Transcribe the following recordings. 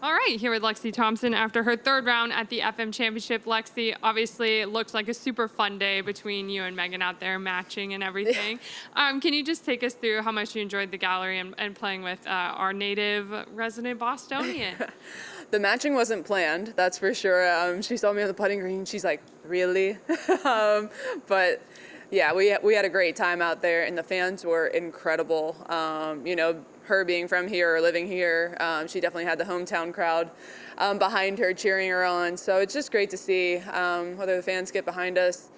All right, here with Lexi Thompson after her third round at the FM Championship. Lexi, obviously it looks like a super fun day between you and Megan out there matching and everything. Can you just take us through how much you enjoyed the gallery and playing with our native resident Bostonian? The matching wasn't planned, that's for sure. She saw me on the putting green. She's like, really? But yeah, we had a great time out there, and the fans were incredible. Her being from here or living here, she definitely had the hometown crowd behind her cheering her on. So it's just great to see whether the fans get behind us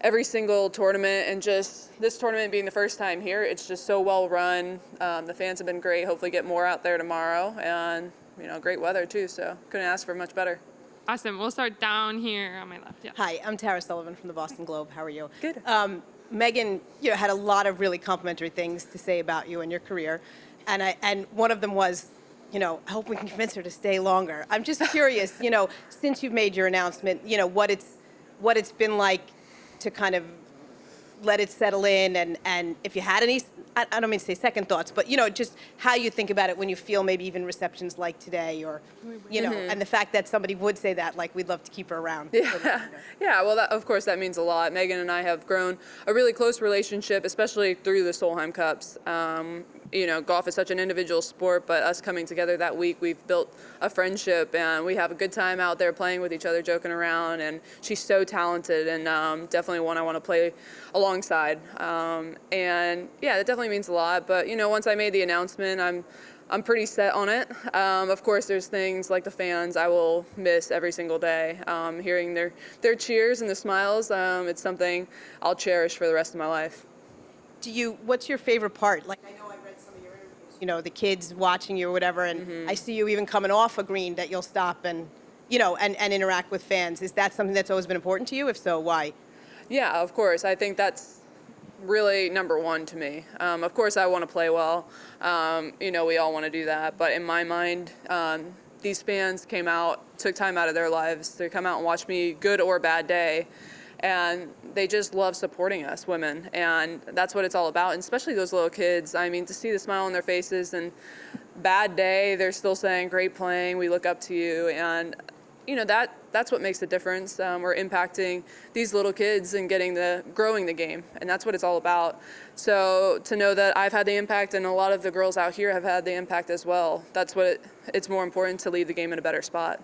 every single tournament, and just this tournament being the first time here, it's just so well run. The fans have been great. Hopefully get more out there tomorrow, and great weather too, so couldn't ask for much better. Awesome. We'll start down here on my left. Yeah. Hi, I'm Tara Sullivan from the Boston Globe. How are you? Good. Megan, had a lot of really complimentary things to say about you and your career, and one of them was, I hope we can convince her to stay longer. I'm just curious, since you've made your announcement, what it's been like to kind of let it settle in, and if you had any, I don't mean to say second thoughts, but just how you think about it when you feel maybe even receptions like today, or and the fact that somebody would say that, like, we'd love to keep her around. Yeah. Well, of course that means a lot. Megan and I have grown a really close relationship, especially through the Solheim Cups. Golf is such an individual sport, but us coming together that week, we've built a friendship, and we have a good time out there playing with each other, joking around, and she's so talented, and definitely one I want to play alongside. And yeah, that definitely means a lot, but once I made the announcement, I'm pretty set on it. Of course, there's things like the fans I will miss every single day. Hearing their cheers and the smiles, it's something I'll cherish for the rest of my life. What's your favorite part? Like, I know I read some of your interviews, the kids watching you or whatever, and I see you even coming off a green that you'll stop and interact with fans. Is that something that's always been important to you? If so, why? Yeah, of course. I think that's really number one to me. Of course, I want to play well. We all want to do that. But in my mind, these fans took time out of their lives to come out and watch me, good or bad day. And they just love supporting us women, and that's what it's all about, and especially those little kids. I mean, to see the smile on their faces, and bad day, they're still saying, great playing, we look up to you, and that's what makes the difference. We're impacting these little kids and growing the game, and that's what it's all about. So to know that I've had the impact, and a lot of the girls out here have had the impact as well, that's what it's more important to leave the game in a better spot.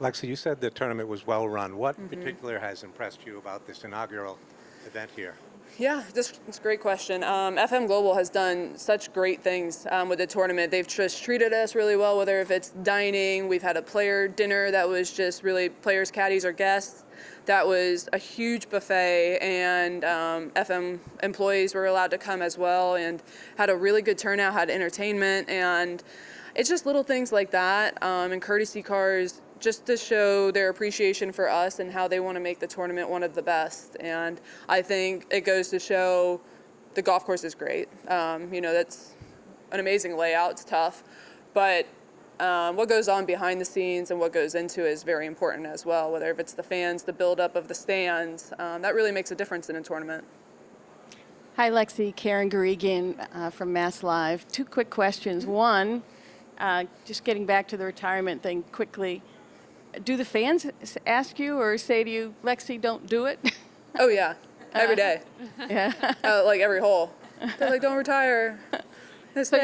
Lexi, you said the tournament was well run. What in particular has impressed you about this inaugural event here? Yeah, that's a great question. FM Global has done such great things with the tournament. They've just treated us really well, whether if it's dining. We've had a player dinner that was just really players, caddies, or guests. That was a huge buffet, and FM employees were allowed to come as well, and had a really good turnout, had entertainment, and it's just little things like that, and courtesy cars, just to show their appreciation for us and how they want to make the tournament one of the best. And I think it goes to show the golf course is great. That's an amazing layout. It's tough. But what goes on behind the scenes and what goes into it is very important as well, whether if it's the fans, the buildup of the stands. That really makes a difference in a tournament. Hi, Lexi. Karen Garegan from Mass Live. Two quick questions. One, just getting back to the retirement thing quickly. Do the fans ask you or say to you, Lexi, don't do it? Oh, yeah. Every day. Yeah. Like every hole. They're like, don't retire. So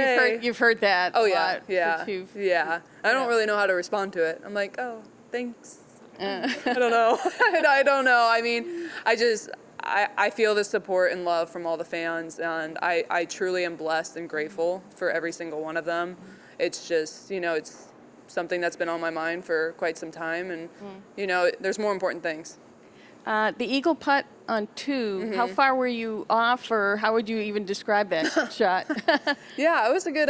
you've heard that. Oh, a yeah. lot Yeah. Yeah. I don't really know how to respond to it. I'm like, oh, thanks. I don't know. I don't know. I mean, I feel the support and love from all the fans, and I truly am blessed and grateful for every single one of them. It's just, it's something that's been on my mind for quite some time, and there's more important things. The eagle putt on 2, how far were you off, or how would you even describe that shot? Yeah, it was a good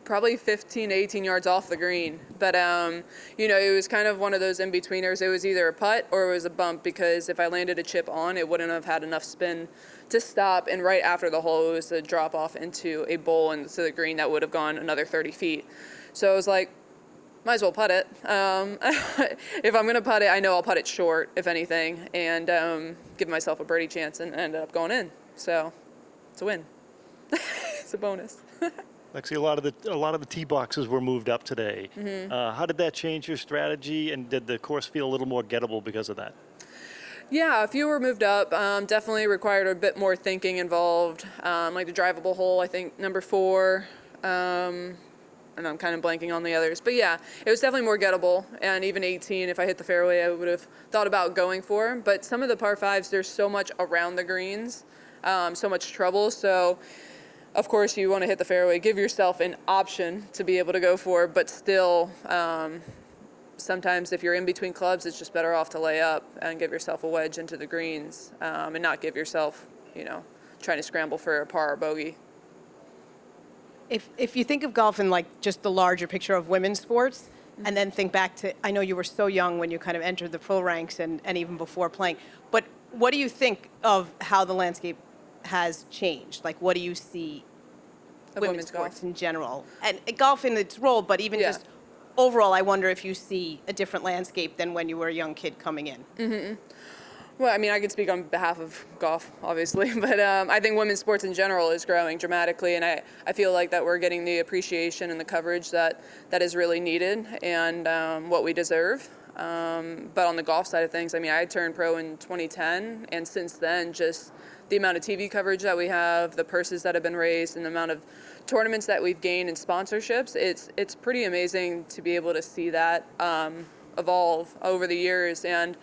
probably 15 to 18 yards off the green, but it was kind of one of those in-betweeners. It was either a putt or it was a bump, because if I landed a chip on, it wouldn't have had enough spin to stop, and right after the hole, it was a drop off into a bowl into the green that would have gone another 30 feet. So I was like, might as well putt it. If I'm going to putt it, I know I'll putt it short, if anything, and give myself a birdie chance, and ended up going in. So it's a win. It's a bonus. Lexi, a lot of the tee boxes were moved up today. How did that change your strategy, and did the course feel a little more gettable because of that? Yeah, a few were moved up. Definitely required a bit more thinking involved. Like the drivable hole, I think number 4. And I'm kind of blanking on the others. But yeah, it was definitely more gettable. And even 18, if I hit the fairway, I would have thought about going for. But some of the par 5s, there's so much around the greens, so much trouble. So, of course, you want to hit the fairway. Give yourself an option to be able to go for. But still, sometimes if you're in between clubs, it's just better off to lay up and give yourself a wedge into the greens and not give yourself, trying to scramble for a par or bogey. If you think of golf in like just the larger picture of women's sports, and then think back to, I know you were so young when you kind of entered the pro ranks and even before playing, but what do you think of how the landscape has changed? Like, what do you see Of women's women's golf. sports in general? And golf in its role, but even Yeah. just overall, I wonder if you see a different landscape than when you were a young kid coming in. Well, I mean, I could speak on behalf of golf, obviously, but I think women's sports in general is growing dramatically, and I feel like that we're getting the appreciation and the coverage that is really needed and what we deserve. But on the golf side of things, I mean, I turned pro in 2010, and since then, just the amount of TV coverage that we have, the purses that have been raised, and the amount of tournaments that we've gained in sponsorships, it's pretty amazing to be able to see that evolve over the years. And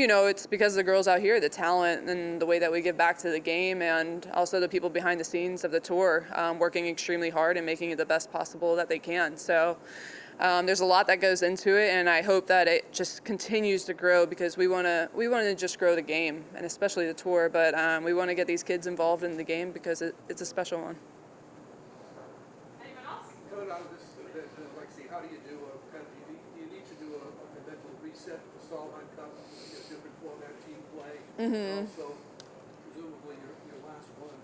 it's because of the girls out here, the talent and the way that we give back to the game, and also the people behind the scenes of the tour working extremely hard and making it the best possible that they can. So there's a lot that goes into it, and I hope that it just continues to grow because we want to just grow the game, and especially the tour. But we want to get these kids involved in the game because it's a special one. Anyone else? Coming out of this event, Lexi, how do you do do you need to do a mental reset for Solheim Cup, different format team play? Also, presumably your last one.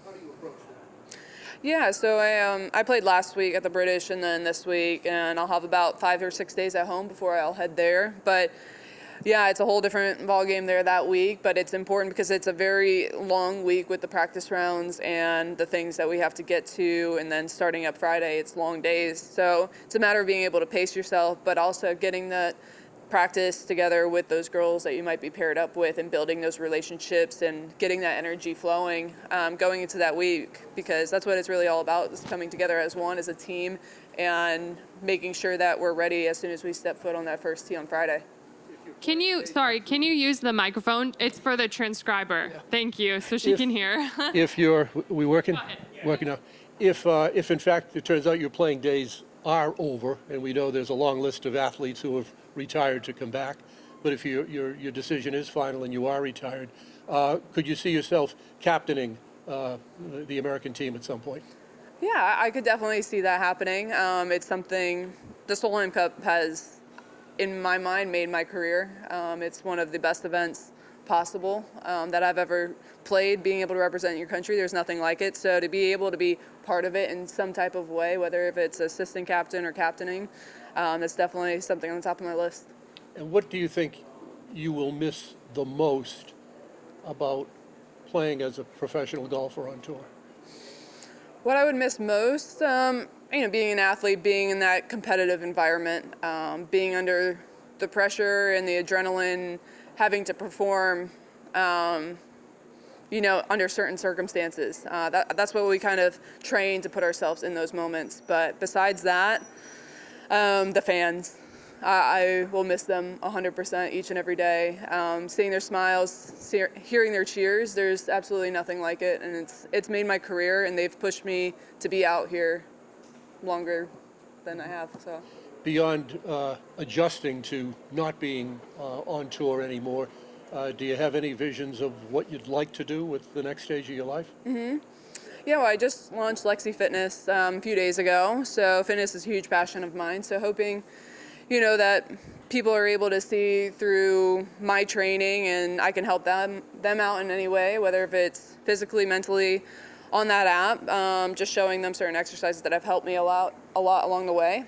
How do you approach that? Yeah, so I played last week at the British and then this week, and I'll have about 5 or 6 days at home before I'll head there. But yeah, it's a whole different ball game there that week, but it's important because it's a very long week with the practice rounds and the things that we have to get to, and then starting up Friday, it's long days. So it's a matter of being able to pace yourself, but also getting that practice together with those girls that you might be paired up with and building those relationships and getting that energy flowing going into that week, because that's what it's really all about, is coming together as one, as a team, and making sure that we're ready as soon as we step foot on that first tee on Friday. Can you use the microphone? It's for the transcriber. Thank you, so she can hear. We working? Go ahead. Working now. If in fact it turns out your playing days are over, and we know there's a long list of athletes who have retired to come back, but if your decision is final and you are retired, could you see yourself captaining the American team at some point? Yeah, I could definitely see that happening. It's something the Solheim Cup has, in my mind, made my career. It's one of the best events possible that I've ever played. Being able to represent your country, there's nothing like it. So to be able to be part of it in some type of way, whether if it's assistant captain or captaining, that's definitely something on the top of my list. And what do you think you will miss the most about playing as a professional golfer on tour? What I would miss most, being an athlete, being in that competitive environment, being under the pressure and the adrenaline, having to perform, under certain circumstances. That's what we kind of train to put ourselves in those moments. But besides that, the fans. I will miss them 100% each and every day. Seeing their smiles, hearing their cheers, there's absolutely nothing like it, and it's made my career, and they've pushed me to be out here longer than I have. So, Beyond adjusting to not being on tour anymore, do you have any visions of what you'd like to do with the next stage of your life? yeah, well, I just launched Lexi Fitness a few days ago, so fitness is a huge passion of mine. So hoping that people are able to see through my training, and I can help them out in any way, whether if it's physically, mentally, on that app, just showing them certain exercises that have helped me a lot along the way.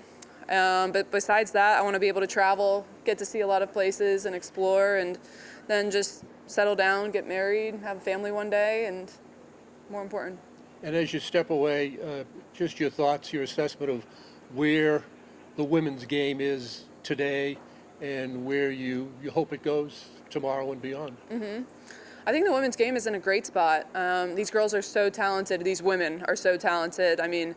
But besides that, I want to be able to travel, get to see a lot of places and explore, and then just settle down, get married, have a family one day, and more important. And as you step away, just your thoughts, your assessment of where the women's game is today and where you hope it goes tomorrow and beyond. I think the women's game is in a great spot. These girls are so talented. These women are so talented. I mean,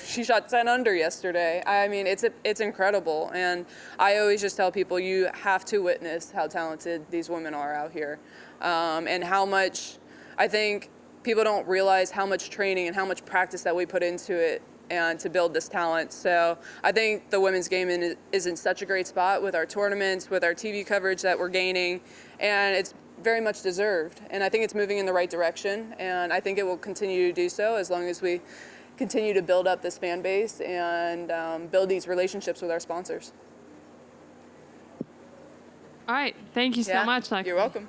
she shot 10 under yesterday. I mean, it's incredible. And I always just tell people you have to witness how talented these women are out here, and how much I think people don't realize how much training and how much practice that we put into it and to build this talent. So I think the women's game is in such a great spot with our tournaments, with our TV coverage that we're gaining, and it's very much deserved. And I think it's moving in the right direction, and I think it will continue to do so as long as we continue to build up this fan base and build these relationships with our sponsors. All right. Thank you so much, Lexi. You're welcome.